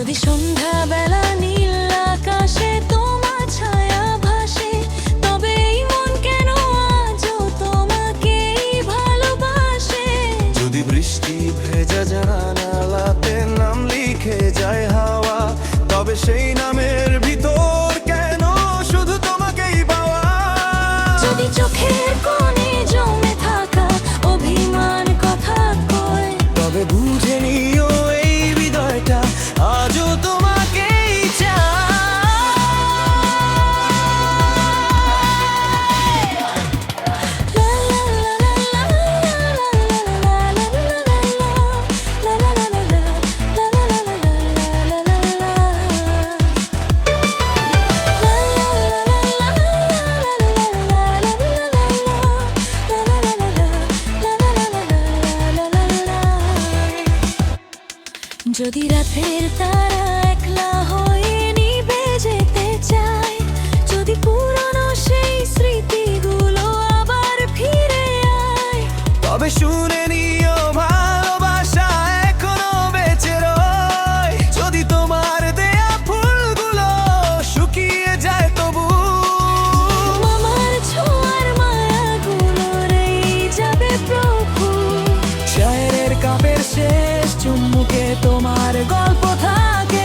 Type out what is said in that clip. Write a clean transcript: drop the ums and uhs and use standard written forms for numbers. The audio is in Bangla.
যদি সন্ধ্যাবেলা নীল আকাশে তোমার ছায়া ভাসে, তবে এই মন কেন আজও তোমাকেই ভালোবাসে। যদি বৃষ্টি ভেজা জানালাতে নাম লিখে যায় হাওয়া, তবে সেই নামের ভিতর কেন শুধু তোমাকেই পাওয়া। যদি চোখের কোণে জমে থাকা অভিমান কথা কয়, তবে বুঝে নিও এই হৃদয়টা আজও তোমাকেই চায়। লা লা লা লা লা লা লা লা লা লা লা লা লা লা লা লা লা লা লা। যদি রাতের তারা একলা হয়ে নিভে যেতে চায়, যদি পুরনো সেই স্মৃতিগুলো আবার ফিরে আয়, তবে শুনে নিও ভালোবাসা এখনো বেঁচে রয়। যদি তোমার দেয়া ফুলগুলো শুকিয়ে যায় তবু আমার ছোঁয়ার মায়াগুলো রয়ে যাবে প্রভু। চায়ের কাপের শেষ চুম্বুকে তোমার গল্প থাকে